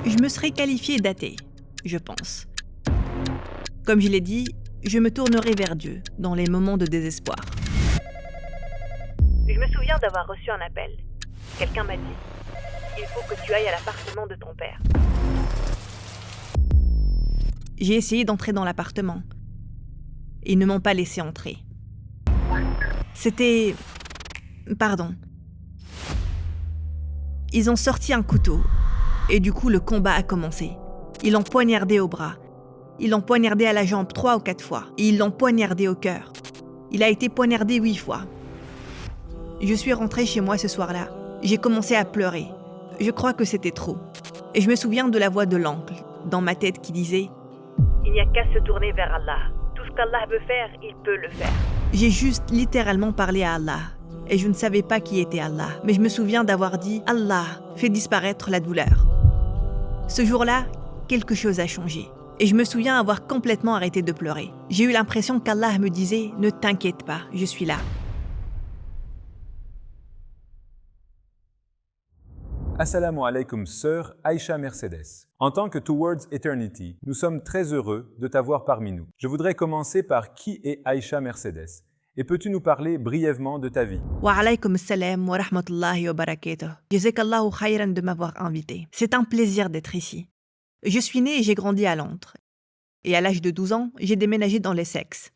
Je me serais qualifiée d'athée, je pense. Comme je l'ai dit, je me tournerai vers Dieu dans les moments de désespoir. Je me souviens d'avoir reçu un appel. Quelqu'un m'a dit « Il faut que tu ailles à l'appartement de ton père ». J'ai essayé d'entrer dans l'appartement. Ils ne m'ont pas laissé entrer. C'était... Pardon. Ils ont sorti un couteau. Et du coup, le combat a commencé. Ils l'ont poignardé au bras. Ils l'ont poignardé à la jambe 3 ou 4 fois. Et ils l'ont poignardé au cœur. Il a été poignardé 8 fois. Je suis rentrée chez moi ce soir-là. J'ai commencé à pleurer. Je crois que c'était trop. Et je me souviens de la voix de l'oncle, dans ma tête, qui disait « Il n'y a qu'à se tourner vers Allah. Tout ce qu'Allah veut faire, il peut le faire. » J'ai juste littéralement parlé à Allah. Et je ne savais pas qui était Allah. Mais je me souviens d'avoir dit « Allah, fais disparaître la douleur. » Ce jour-là, quelque chose a changé. Et je me souviens avoir complètement arrêté de pleurer. J'ai eu l'impression qu'Allah me disait « Ne t'inquiète pas, je suis là. » Assalamu alaikum, sœur Aïcha Mercedes. En tant que Towards Eternity, nous sommes très heureux de t'avoir parmi nous. Je voudrais commencer par qui est Aïcha Mercedes. Et peux-tu nous parler brièvement de ta vie? Wa alaykum salam wa rahmatullahi wa barakatuh. Jazakallahu khayran de m'avoir invité. C'est un plaisir d'être ici. Je suis née et j'ai grandi à Londres. Et à l'âge de 12 ans, j'ai déménagé dans l'Essex.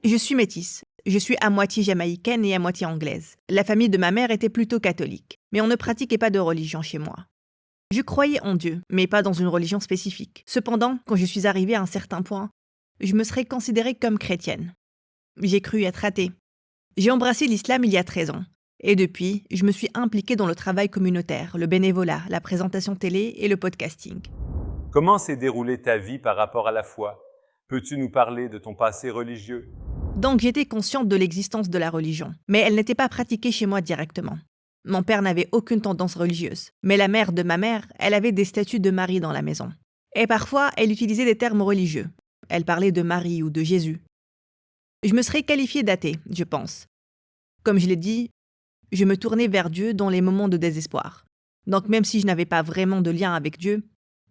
Je suis métisse. Je suis à moitié jamaïcaine et à moitié anglaise. La famille de ma mère était plutôt catholique, mais on ne pratiquait pas de religion chez moi. Je croyais en Dieu, mais pas dans une religion spécifique. Cependant, quand je suis arrivée à un certain point, je me serais considérée comme chrétienne. J'ai cru être athée. J'ai embrassé l'islam il y a 13 ans. Et depuis, je me suis impliquée dans le travail communautaire, le bénévolat, la présentation télé et le podcasting. Comment s'est déroulée ta vie par rapport à la foi? Peux-tu nous parler de ton passé religieux? Donc j'étais consciente de l'existence de la religion, mais elle n'était pas pratiquée chez moi directement. Mon père n'avait aucune tendance religieuse, mais la mère de ma mère, elle avait des statues de Marie dans la maison. Et parfois, elle utilisait des termes religieux. Elle parlait de Marie ou de Jésus. Je me serais qualifiée d'athée, je pense. Comme je l'ai dit, je me tournais vers Dieu dans les moments de désespoir. Donc même si je n'avais pas vraiment de lien avec Dieu,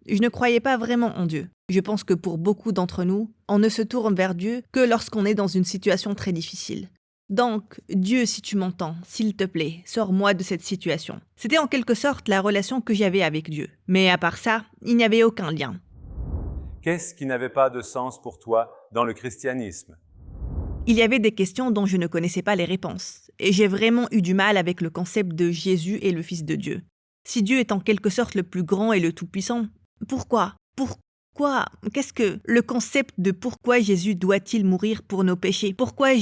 je ne croyais pas vraiment en Dieu. Je pense que pour beaucoup d'entre nous, on ne se tourne vers Dieu que lorsqu'on est dans une situation très difficile. Donc, Dieu, si tu m'entends, s'il te plaît, sors-moi de cette situation. C'était en quelque sorte la relation que j'avais avec Dieu. Mais à part ça, il n'y avait aucun lien. Qu'est-ce qui n'avait pas de sens pour toi dans le christianisme? Il y avait des questions dont je ne connaissais pas les réponses. Et j'ai vraiment eu du mal avec le concept de Jésus et le Fils de Dieu. Si Dieu est en quelque sorte le plus grand et le tout-puissant, pourquoi? Pourquoi? Qu'est-ce que le concept de pourquoi Jésus doit-il mourir pour nos péchés? Pourquoi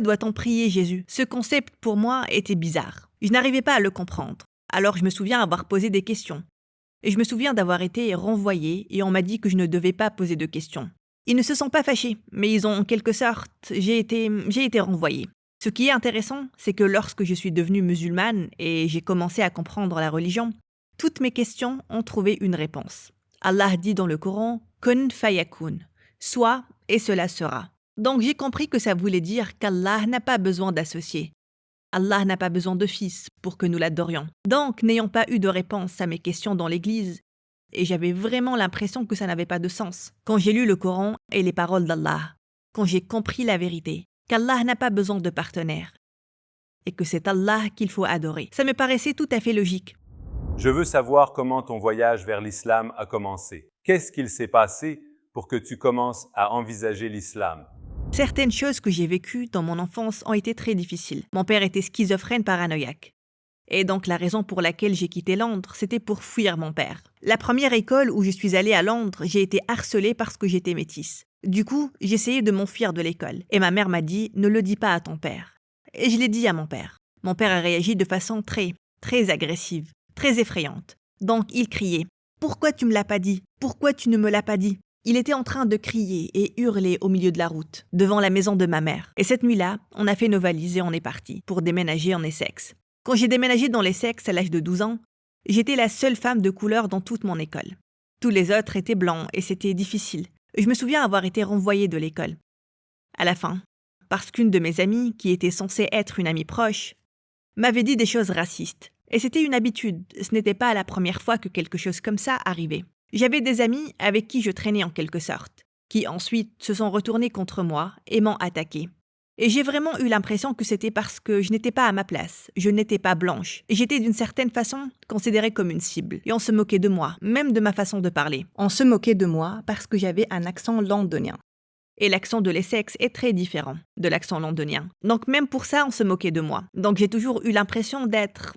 doit-on prier Jésus? Ce concept pour moi était bizarre. Je n'arrivais pas à le comprendre. Alors je me souviens avoir posé des questions. Et je me souviens d'avoir été renvoyée et on m'a dit que je ne devais pas poser de questions. Ils ne se sont pas fâchés, mais ils ont en quelque sorte, j'ai été renvoyée. Ce qui est intéressant, c'est que lorsque je suis devenue musulmane et j'ai commencé à comprendre la religion, toutes mes questions ont trouvé une réponse. Allah dit dans le Coran « Kun fayakun », soit et cela sera. Donc j'ai compris que ça voulait dire qu'Allah n'a pas besoin d'associés. Allah n'a pas besoin de fils pour que nous l'adorions. Donc, n'ayant pas eu de réponse à mes questions dans l'église, et j'avais vraiment l'impression que ça n'avait pas de sens, quand j'ai lu le Coran et les paroles d'Allah, quand j'ai compris la vérité, qu'Allah n'a pas besoin de partenaire, et que c'est Allah qu'il faut adorer, ça me paraissait tout à fait logique. Je veux savoir comment ton voyage vers l'islam a commencé. Qu'est-ce qu'il s'est passé pour que tu commences à envisager l'islam? Certaines choses que j'ai vécues dans mon enfance ont été très difficiles. Mon père était schizophrène paranoïaque. Et donc la raison pour laquelle j'ai quitté Londres, c'était pour fuir mon père. La première école où je suis allée à Londres, j'ai été harcelée parce que j'étais métisse. Du coup, j'essayais de m'enfuir de l'école. Et ma mère m'a dit « Ne le dis pas à ton père ». Et je l'ai dit à mon père. Mon père a réagi de façon très agressive, très effrayante. Donc il criait « Pourquoi tu me l'as pas dit? Pourquoi tu ne me l'as pas dit ?» Il était en train de crier et hurler au milieu de la route, devant la maison de ma mère. Et cette nuit-là, on a fait nos valises et on est parti pour déménager en Essex. Quand j'ai déménagé dans l'Essex à l'âge de 12 ans, j'étais la seule femme de couleur dans toute mon école. Tous les autres étaient blancs et c'était difficile. Je me souviens avoir été renvoyée de l'école. À la fin, parce qu'une de mes amies, qui était censée être une amie proche, m'avait dit des choses racistes. Et c'était une habitude, ce n'était pas la première fois que quelque chose comme ça arrivait. J'avais des amis avec qui je traînais en quelque sorte, qui ensuite se sont retournés contre moi et m'ont attaqué. Et j'ai vraiment eu l'impression que c'était parce que je n'étais pas à ma place, je n'étais pas blanche, et j'étais d'une certaine façon considérée comme une cible. Et on se moquait de moi, même de ma façon de parler. On se moquait de moi parce que j'avais un accent londonien. Et l'accent de l'Essex est très différent de l'accent londonien. Donc même pour ça, on se moquait de moi. Donc j'ai toujours eu l'impression d'être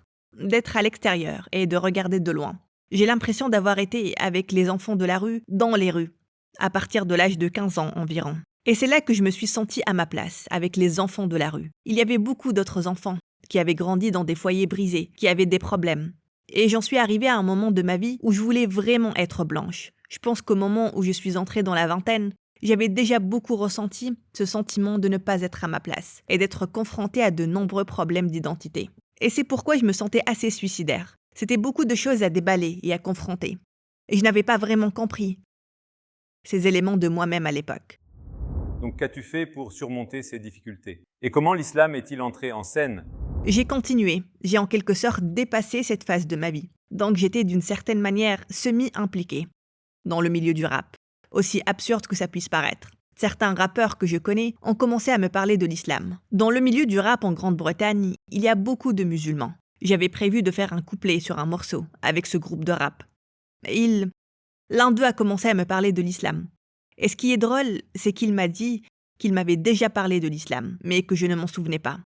à l'extérieur et de regarder de loin. J'ai l'impression d'avoir été avec les enfants de la rue, dans les rues, à partir de l'âge de 15 ans environ. Et c'est là que je me suis sentie à ma place, avec les enfants de la rue. Il y avait beaucoup d'autres enfants qui avaient grandi dans des foyers brisés, qui avaient des problèmes. Et j'en suis arrivée à un moment de ma vie où je voulais vraiment être blanche. Je pense qu'au moment où je suis entrée dans la vingtaine, j'avais déjà beaucoup ressenti ce sentiment de ne pas être à ma place et d'être confrontée à de nombreux problèmes d'identité. Et c'est pourquoi je me sentais assez suicidaire. C'était beaucoup de choses à déballer et à confronter. Et je n'avais pas vraiment compris ces éléments de moi-même à l'époque. Donc qu'as-tu fait pour surmonter ces difficultés? Et comment l'islam est-il entré en scène? J'ai continué, j'ai en quelque sorte dépassé cette phase de ma vie. Donc j'étais d'une certaine manière semi-impliquée dans le milieu du rap, aussi absurde que ça puisse paraître. Certains rappeurs que je connais ont commencé à me parler de l'islam. Dans le milieu du rap en Grande-Bretagne, il y a beaucoup de musulmans. J'avais prévu de faire un couplet sur un morceau avec ce groupe de rap. L'un d'eux a commencé à me parler de l'islam. Et ce qui est drôle, c'est qu'il m'a dit qu'il m'avait déjà parlé de l'islam, mais que je ne m'en souvenais pas.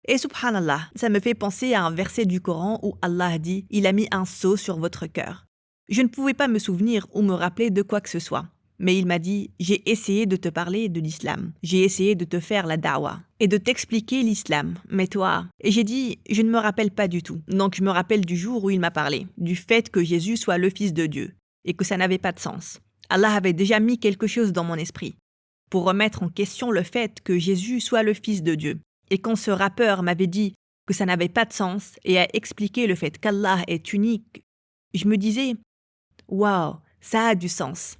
Et subhanallah, ça me fait penser à un verset du Coran où Allah dit « Il a mis un sceau sur votre cœur ». Je ne pouvais pas me souvenir ou me rappeler de quoi que ce soit. Mais il m'a dit « J'ai essayé de te parler de l'islam. J'ai essayé de te faire la da'wa et de t'expliquer l'islam. Mais toi… » Et j'ai dit « Je ne me rappelle pas du tout. » Donc je me rappelle du jour où il m'a parlé, du fait que Jésus soit le Fils de Dieu et que ça n'avait pas de sens. Allah avait déjà mis quelque chose dans mon esprit pour remettre en question le fait que Jésus soit le Fils de Dieu. Et quand ce rappeur m'avait dit que ça n'avait pas de sens et a expliqué le fait qu'Allah est unique, je me disais « Waouh, ça a du sens ».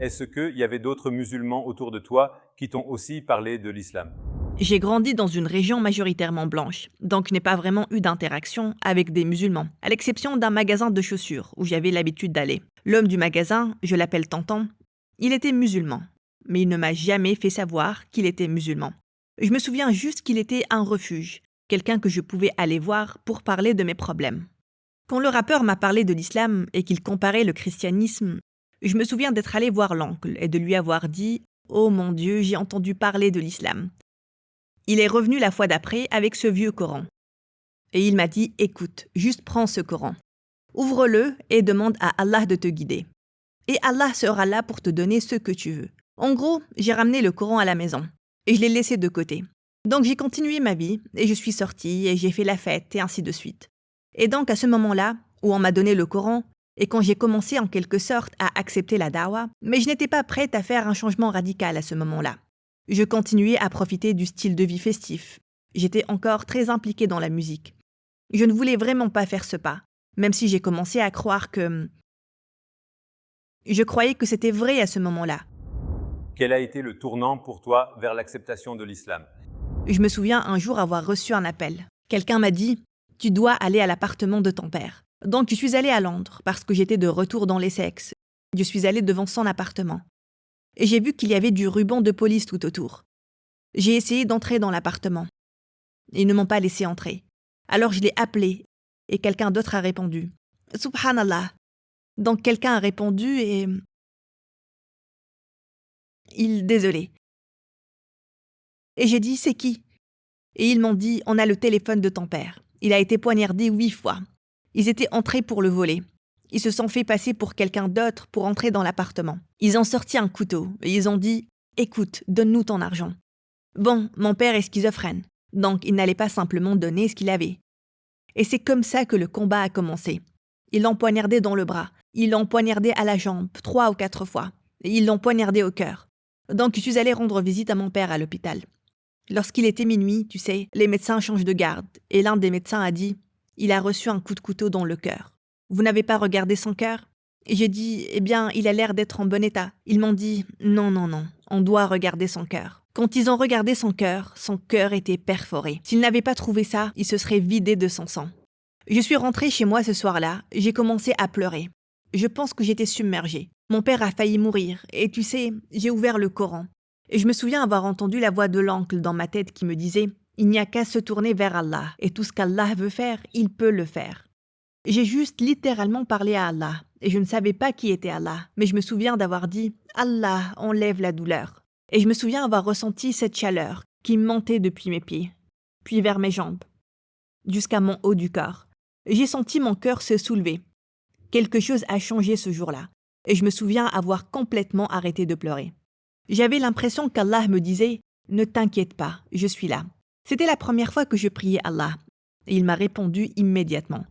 Est-ce qu'il y avait d'autres musulmans autour de toi qui t'ont aussi parlé de l'islam? J'ai grandi dans une région majoritairement blanche, donc je n'ai pas vraiment eu d'interaction avec des musulmans, à l'exception d'un magasin de chaussures où j'avais l'habitude d'aller. L'homme du magasin, je l'appelle Tonton, il était musulman, mais il ne m'a jamais fait savoir qu'il était musulman. Je me souviens juste qu'il était un refuge, quelqu'un que je pouvais aller voir pour parler de mes problèmes. Quand le rappeur m'a parlé de l'islam et qu'il comparait le christianisme, je me souviens d'être allé voir l'oncle et de lui avoir dit « Oh mon Dieu, j'ai entendu parler de l'islam ». Il est revenu la fois d'après avec ce vieux Coran. Et il m'a dit « Écoute, juste prends ce Coran. Ouvre-le et demande à Allah de te guider. Et Allah sera là pour te donner ce que tu veux. » En gros, j'ai ramené le Coran à la maison et je l'ai laissé de côté. Donc j'ai continué ma vie et je suis sortie et j'ai fait la fête et ainsi de suite. Et donc à ce moment-là, où on m'a donné le Coran, et quand j'ai commencé en quelque sorte à accepter la da'wa, mais je n'étais pas prête à faire un changement radical à ce moment-là. Je continuais à profiter du style de vie festif. J'étais encore très impliquée dans la musique. Je ne voulais vraiment pas faire ce pas, même si j'ai commencé à croire que… Je croyais que c'était vrai à ce moment-là. Quel a été le tournant pour toi vers l'acceptation de l'islam? Je me souviens un jour avoir reçu un appel. Quelqu'un m'a dit « Tu dois aller à l'appartement de ton père ». Donc je suis allée à Londres parce que j'étais de retour dans l'Essex. Je suis allée devant son appartement. Et j'ai vu qu'il y avait du ruban de police tout autour. J'ai essayé d'entrer dans l'appartement. Ils ne m'ont pas laissé entrer. Alors je l'ai appelé et quelqu'un d'autre a répondu. Subhanallah. Donc quelqu'un a répondu et… Désolé. Et j'ai dit, c'est qui? Et ils m'ont dit, on a le téléphone de ton père. Il a été poignardé 8 fois. Ils étaient entrés pour le voler. Ils se sont fait passer pour quelqu'un d'autre pour entrer dans l'appartement. Ils ont sorti un couteau et ils ont dit, écoute, donne-nous ton argent. Bon, mon père est schizophrène, donc il n'allait pas simplement donner ce qu'il avait. Et c'est comme ça que le combat a commencé. Ils l'ont poignardé dans le bras, ils l'ont poignardé à la jambe 3 ou 4 fois, et ils l'ont poignardé au cœur. Donc je suis allée rendre visite à mon père à l'hôpital. Lorsqu'il était minuit, tu sais, les médecins changent de garde, et l'un des médecins a dit « Il a reçu un coup de couteau dans le cœur. Vous n'avez pas regardé son cœur ?» Et j'ai dit « Eh bien, il a l'air d'être en bon état. » Ils m'ont dit « Non, on doit regarder son cœur. » Quand ils ont regardé son cœur était perforé. S'ils n'avaient pas trouvé ça, il se serait vidé de son sang. Je suis rentrée chez moi ce soir-là, j'ai commencé à pleurer. Je pense que j'étais submergée. Mon père a failli mourir, et tu sais, j'ai ouvert le Coran. Et je me souviens avoir entendu la voix de l'oncle dans ma tête qui me disait « Il n'y a qu'à se tourner vers Allah, et tout ce qu'Allah veut faire, il peut le faire. » J'ai juste littéralement parlé à Allah, et je ne savais pas qui était Allah, mais je me souviens d'avoir dit « Allah, enlève la douleur ». Et je me souviens avoir ressenti cette chaleur qui montait depuis mes pieds, puis vers mes jambes, jusqu'à mon haut du corps. J'ai senti mon cœur se soulever. Quelque chose a changé ce jour-là, et je me souviens avoir complètement arrêté de pleurer. J'avais l'impression qu'Allah me disait « Ne t'inquiète pas, je suis là ». C'était la première fois que je priais Allah, et il m'a répondu immédiatement.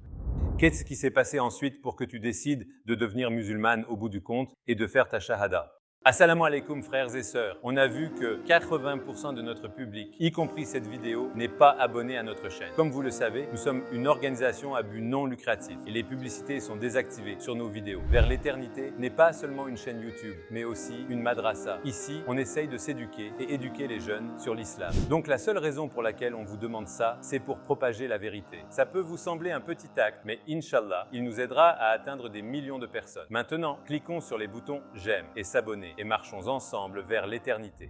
Qu'est-ce qui s'est passé ensuite pour que tu décides de devenir musulmane au bout du compte et de faire ta shahada? Assalamu alaikum frères et sœurs, on a vu que 80% de notre public, y compris cette vidéo, n'est pas abonné à notre chaîne. Comme vous le savez, nous sommes une organisation à but non lucratif et les publicités sont désactivées sur nos vidéos. Vers l'éternité n'est pas seulement une chaîne YouTube, mais aussi une madrasa. Ici, on essaye de s'éduquer et éduquer les jeunes sur l'islam. Donc la seule raison pour laquelle on vous demande ça, c'est pour propager la vérité. Ça peut vous sembler un petit acte, mais Inch'Allah, il nous aidera à atteindre des millions de personnes. Maintenant, cliquons sur les boutons j'aime et s'abonner et marchons ensemble vers l'éternité.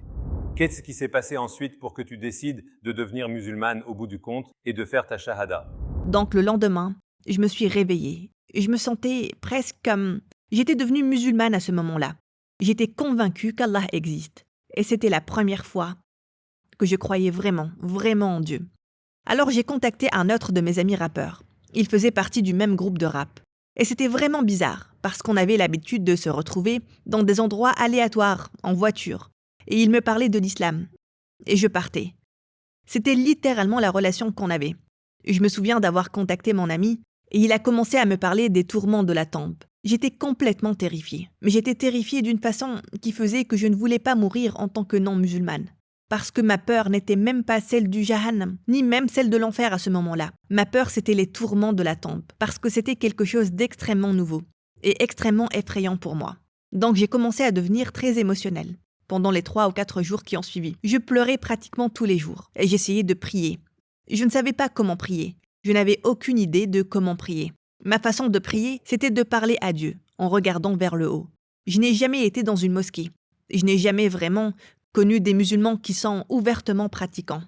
Qu'est-ce qui s'est passé ensuite pour que tu décides de devenir musulmane au bout du compte et de faire ta shahada? Donc le lendemain, je me suis réveillée et je me sentais presque comme... J'étais devenue musulmane à ce moment-là. J'étais convaincue qu'Allah existe et c'était la première fois que je croyais vraiment en Dieu. Alors j'ai contacté un autre de mes amis rappeurs. Il faisait partie du même groupe de rap. Et c'était vraiment bizarre, parce qu'on avait l'habitude de se retrouver dans des endroits aléatoires, en voiture. Et il me parlait de l'islam. Et je partais. C'était littéralement la relation qu'on avait. Je me souviens d'avoir contacté mon ami, et il a commencé à me parler des tourments de la tombe. J'étais complètement terrifiée. Mais j'étais terrifiée d'une façon qui faisait que je ne voulais pas mourir en tant que non-musulmane. Parce que ma peur n'était même pas celle du Jahannam, ni même celle de l'enfer à ce moment-là. Ma peur, c'était les tourments de la tombe, parce que c'était quelque chose d'extrêmement nouveau et extrêmement effrayant pour moi. Donc j'ai commencé à devenir très émotionnelle pendant les 3 ou 4 jours qui ont suivi. Je pleurais pratiquement tous les jours et j'essayais de prier. Je ne savais pas comment prier. Je n'avais aucune idée de comment prier. Ma façon de prier, c'était de parler à Dieu en regardant vers le haut. Je n'ai jamais été dans une mosquée. Je n'ai jamais vraiment connu des musulmans qui sont ouvertement pratiquants.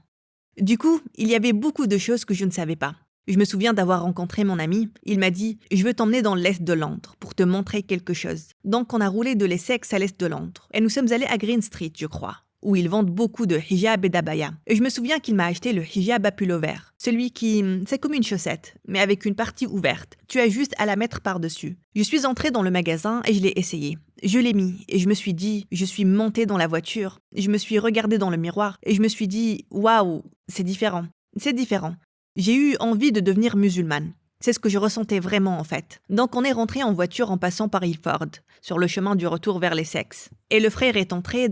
Du coup, il y avait beaucoup de choses que je ne savais pas. Je me souviens d'avoir rencontré mon ami. Il m'a dit « Je veux t'emmener dans l'est de Londres pour te montrer quelque chose ». Donc on a roulé de l'Essex à l'est de Londres. Et nous sommes allés à Green Street, je crois, où ils vendent beaucoup de hijab et d'abaya. Et je me souviens qu'il m'a acheté le hijab à pullover. Celui qui, c'est comme une chaussette, mais avec une partie ouverte. Tu as juste à la mettre par-dessus. Je suis entrée dans le magasin et je l'ai essayé. Je l'ai mis et je me suis dit, je suis montée dans la voiture. Je me suis regardée dans le miroir et je me suis dit, waouh, c'est différent. C'est différent. J'ai eu envie de devenir musulmane. C'est ce que je ressentais vraiment en fait. Donc on est rentré en voiture en passant par Ilford, sur le chemin du retour vers l'Essex. Et le frère est entré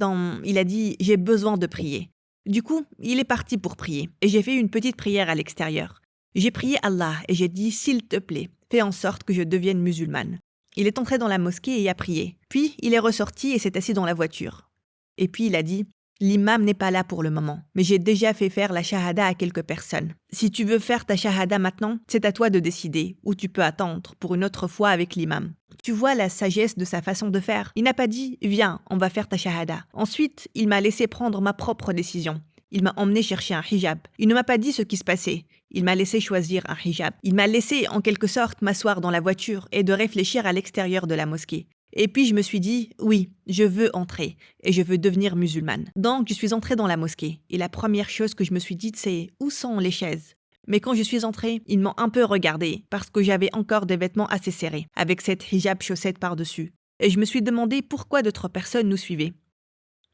il a dit « J'ai besoin de prier ». Du coup, il est parti pour prier. Et j'ai fait une petite prière à l'extérieur. J'ai prié Allah et j'ai dit « S'il te plaît, fais en sorte que je devienne musulmane ». Il est entré dans la mosquée et a prié. Puis il est ressorti et s'est assis dans la voiture. Et puis il a dit « L'imam n'est pas là pour le moment, mais j'ai déjà fait faire la shahada à quelques personnes. Si tu veux faire ta shahada maintenant, c'est à toi de décider, ou tu peux attendre pour une autre fois avec l'imam. » Tu vois la sagesse de sa façon de faire. Il n'a pas dit « Viens, on va faire ta shahada ». Ensuite, il m'a laissé prendre ma propre décision. Il m'a emmené chercher un hijab. Il ne m'a pas dit ce qui se passait. Il m'a laissé choisir un hijab. Il m'a laissé, en quelque sorte, m'asseoir dans la voiture et de réfléchir à l'extérieur de la mosquée. Et puis je me suis dit, oui, je veux entrer et je veux devenir musulmane. Donc je suis entrée dans la mosquée et la première chose que je me suis dite, c'est où sont les chaises? Mais quand je suis entrée, ils m'ont un peu regardée parce que j'avais encore des vêtements assez serrés, avec cette hijab chaussette par-dessus. Et je me suis demandé pourquoi d'autres personnes nous suivaient.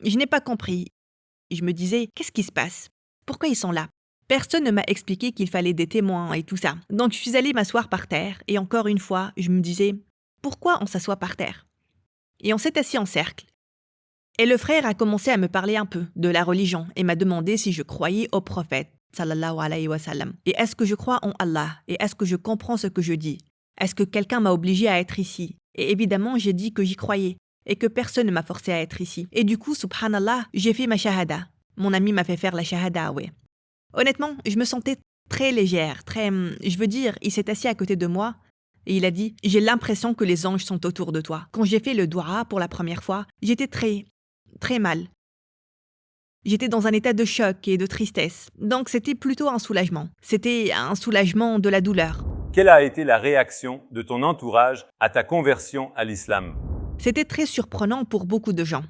Je n'ai pas compris. Je me disais, qu'est-ce qui se passe? Pourquoi ils sont là? Personne ne m'a expliqué qu'il fallait des témoins et tout ça. Donc je suis allée m'asseoir par terre et encore une fois, je me disais, pourquoi on s'assoit par terre? Et on s'est assis en cercle. Et le frère a commencé à me parler un peu de la religion et m'a demandé si je croyais au prophète, sallallahu alayhi wa sallam. Et est-ce que je crois en Allah? Et est-ce que je comprends ce que je dis? Est-ce que quelqu'un m'a obligé à être ici? Et évidemment, j'ai dit que j'y croyais et que personne ne m'a forcé à être ici. Et du coup, subhanallah, j'ai fait ma shahada. Mon ami m'a fait faire la shahada, ouais. Honnêtement, je me sentais très légère, je veux dire, il s'est assis à côté de moi et il a dit « J'ai l'impression que les anges sont autour de toi ». Quand j'ai fait le doua pour la première fois, j'étais très mal. J'étais dans un état de choc et de tristesse. Donc c'était plutôt un soulagement. C'était un soulagement de la douleur. Quelle a été la réaction de ton entourage à ta conversion à l'islam? C'était très surprenant pour beaucoup de gens.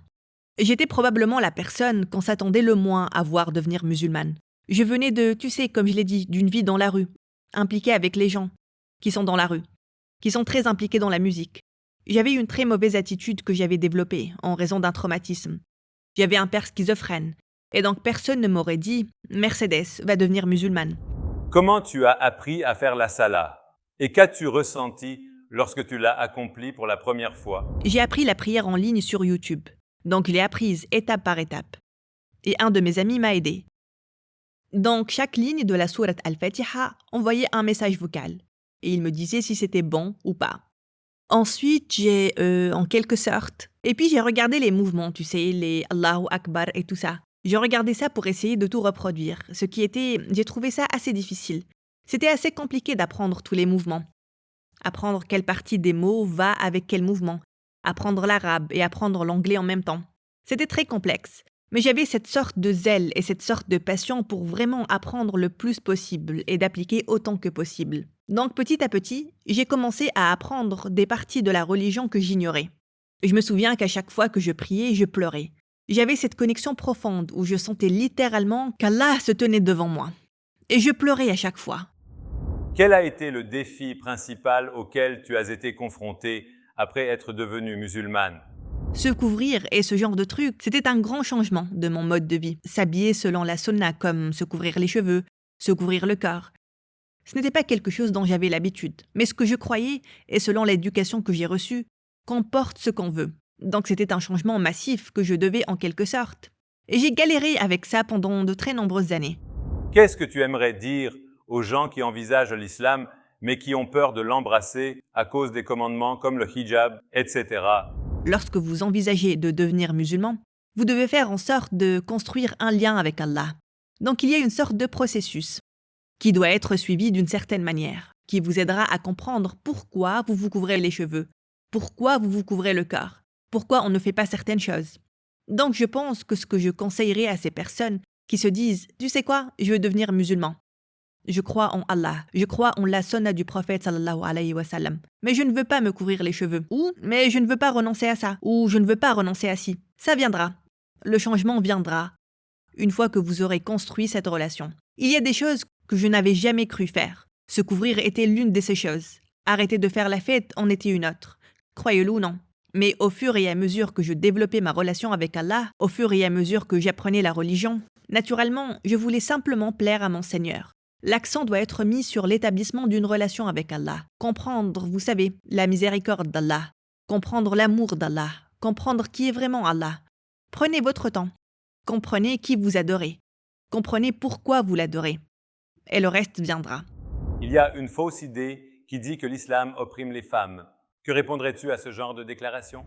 J'étais probablement la personne qu'on s'attendait le moins à voir devenir musulmane. Je venais de, tu sais, comme je l'ai dit, d'une vie dans la rue, impliquée avec les gens qui sont dans la rue, qui sont très impliqués dans la musique. J'avais une très mauvaise attitude que j'avais développée en raison d'un traumatisme. J'avais un père schizophrène. Et donc personne ne m'aurait dit « Mercedes va devenir musulmane ». Comment tu as appris à faire la salah? Et qu'as-tu ressenti lorsque tu l'as accomplie pour la première fois? J'ai appris la prière en ligne sur YouTube. Donc je l'ai apprise étape par étape. Et un de mes amis m'a aidé. Donc chaque ligne de la sourate Al-Fatiha envoyait un message vocal. Et il me disait si c'était bon ou pas. Ensuite, j'ai, en quelque sorte... Et puis j'ai regardé les mouvements, tu sais, les Allahu Akbar et tout ça. J'ai regardé ça pour essayer de tout reproduire, j'ai trouvé ça assez difficile. C'était assez compliqué d'apprendre tous les mouvements. Apprendre quelle partie des mots va avec quel mouvement. Apprendre l'arabe et apprendre l'anglais en même temps. C'était très complexe. Mais j'avais cette sorte de zèle et cette sorte de passion pour vraiment apprendre le plus possible et d'appliquer autant que possible. Donc petit à petit, j'ai commencé à apprendre des parties de la religion que j'ignorais. Je me souviens qu'à chaque fois que je priais, je pleurais. J'avais cette connexion profonde où je sentais littéralement qu'Allah se tenait devant moi. Et je pleurais à chaque fois. Quel a été le défi principal auquel tu as été confrontée après être devenue musulmane? Se couvrir et ce genre de trucs, c'était un grand changement de mon mode de vie. S'habiller selon la sunna, comme se couvrir les cheveux, se couvrir le corps. Ce n'était pas quelque chose dont j'avais l'habitude. Mais ce que je croyais, et selon l'éducation que j'ai reçue, qu'on porte ce qu'on veut. Donc c'était un changement massif que je devais en quelque sorte. Et j'ai galéré avec ça pendant de très nombreuses années. Qu'est-ce que tu aimerais dire aux gens qui envisagent l'islam mais qui ont peur de l'embrasser à cause des commandements comme le hijab, etc. Lorsque vous envisagez de devenir musulman, vous devez faire en sorte de construire un lien avec Allah. Donc il y a une sorte de processus qui doit être suivi d'une certaine manière, qui vous aidera à comprendre pourquoi vous vous couvrez les cheveux, pourquoi vous vous couvrez le corps. Pourquoi on ne fait pas certaines choses. Donc je pense que ce que je conseillerais à ces personnes qui se disent « Tu sais quoi, je veux devenir musulman. Je crois en Allah, je crois en la sunna du prophète sallallahu alayhi wa sallam. Mais je ne veux pas me couvrir les cheveux. Ou « Mais je ne veux pas renoncer à ça. » Ou « Je ne veux pas renoncer à ci. » Ça viendra. Le changement viendra une fois que vous aurez construit cette relation. Il y a des choses que je n'avais jamais cru faire. Se couvrir était l'une de ces choses. Arrêter de faire la fête en était une autre. Croyez-le ou non. Mais au fur et à mesure que je développais ma relation avec Allah, au fur et à mesure que j'apprenais la religion, naturellement, je voulais simplement plaire à mon Seigneur. L'accent doit être mis sur l'établissement d'une relation avec Allah. Comprendre, vous savez, la miséricorde d'Allah. Comprendre l'amour d'Allah. Comprendre qui est vraiment Allah. Prenez votre temps. Comprenez qui vous adorez. Comprenez pourquoi vous l'adorez. Et le reste viendra. Il y a une fausse idée qui dit que l'islam opprime les femmes. Que répondrais-tu à ce genre de déclaration?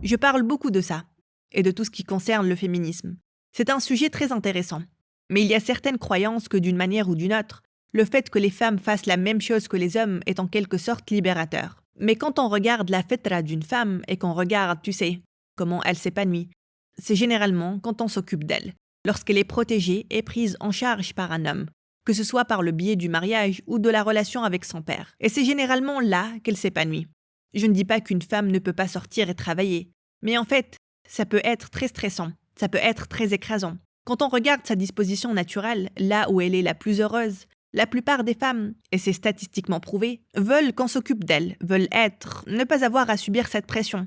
Je parle beaucoup de ça, et de tout ce qui concerne le féminisme. C'est un sujet très intéressant. Mais il y a certaines croyances que d'une manière ou d'une autre, le fait que les femmes fassent la même chose que les hommes est en quelque sorte libérateur. Mais quand on regarde la fitra d'une femme et qu'on regarde, tu sais, comment elle s'épanouit, c'est généralement quand on s'occupe d'elle, lorsqu'elle est protégée et prise en charge par un homme, que ce soit par le biais du mariage ou de la relation avec son père. Et c'est généralement là qu'elle s'épanouit. Je ne dis pas qu'une femme ne peut pas sortir et travailler, mais en fait, ça peut être très stressant, ça peut être très écrasant. Quand on regarde sa disposition naturelle, là où elle est la plus heureuse, la plupart des femmes, et c'est statistiquement prouvé, veulent qu'on s'occupe d'elles, veulent ne pas avoir à subir cette pression,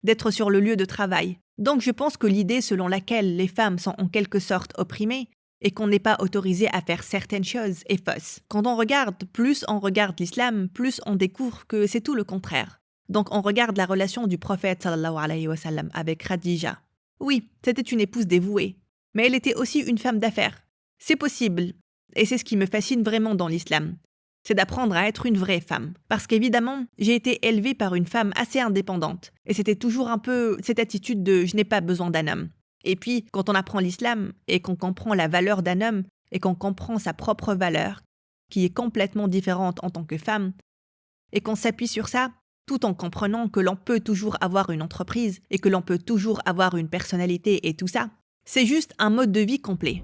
d'être sur le lieu de travail. Donc je pense que l'idée selon laquelle les femmes sont en quelque sorte opprimées et qu'on n'est pas autorisé à faire certaines choses est fausse. Quand on regarde, plus on regarde l'islam, plus on découvre que c'est tout le contraire. Donc on regarde la relation du prophète sallallahu alayhi wa sallam avec Khadija. Oui, c'était une épouse dévouée, mais elle était aussi une femme d'affaires. C'est possible, et c'est ce qui me fascine vraiment dans l'islam. C'est d'apprendre à être une vraie femme. Parce qu'évidemment, j'ai été élevée par une femme assez indépendante, et c'était toujours un peu cette attitude de « je n'ai pas besoin d'un homme ». Et puis, quand on apprend l'islam et qu'on comprend la valeur d'un homme et qu'on comprend sa propre valeur, qui est complètement différente en tant que femme, et qu'on s'appuie sur ça, tout en comprenant que l'on peut toujours avoir une entreprise et que l'on peut toujours avoir une personnalité et tout ça. C'est juste un mode de vie complet.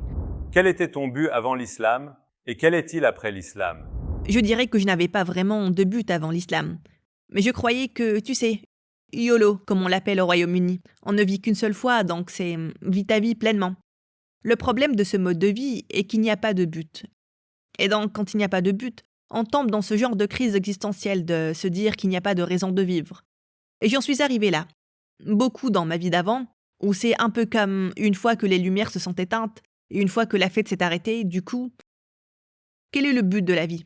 Quel était ton but avant l'islam et quel est-il après l'islam? Je dirais que je n'avais pas vraiment de but avant l'islam. Mais je croyais que, tu sais, YOLO, comme on l'appelle au Royaume-Uni. On ne vit qu'une seule fois, donc c'est vis ta vie pleinement. Le problème de ce mode de vie est qu'il n'y a pas de but. Et donc, quand il n'y a pas de but, on tombe dans ce genre de crise existentielle de se dire qu'il n'y a pas de raison de vivre. Et j'en suis arrivée là. Beaucoup dans ma vie d'avant, où c'est un peu comme une fois que les lumières se sont éteintes, et une fois que la fête s'est arrêtée, du coup, quel est le but de la vie?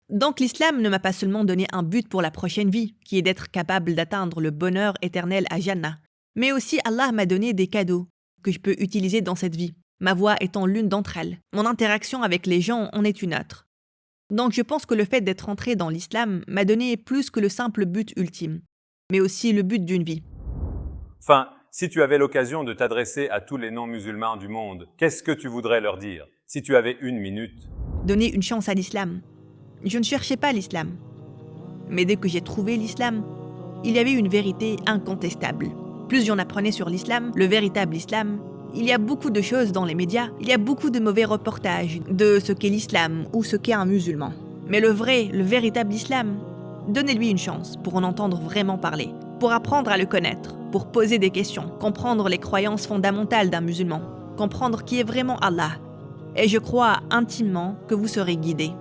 Donc l'islam ne m'a pas seulement donné un but pour la prochaine vie, qui est d'être capable d'atteindre le bonheur éternel à Jannah, mais aussi Allah m'a donné des cadeaux que je peux utiliser dans cette vie, ma voix étant l'une d'entre elles. Mon interaction avec les gens en est une autre. Donc je pense que le fait d'être entré dans l'islam m'a donné plus que le simple but ultime, mais aussi le but d'une vie. Enfin, si tu avais l'occasion de t'adresser à tous les non-musulmans du monde, qu'est-ce que tu voudrais leur dire si tu avais 1 minute? Donner une chance à l'islam. Je ne cherchais pas l'islam. Mais dès que j'ai trouvé l'islam, il y avait une vérité incontestable. Plus j'en apprenais sur l'islam, le véritable islam, il y a beaucoup de choses dans les médias, il y a beaucoup de mauvais reportages de ce qu'est l'islam ou ce qu'est un musulman. Mais le véritable islam, donnez-lui une chance pour en entendre vraiment parler, pour apprendre à le connaître, pour poser des questions, comprendre les croyances fondamentales d'un musulman, comprendre qui est vraiment Allah. Et je crois intimement que vous serez guidés.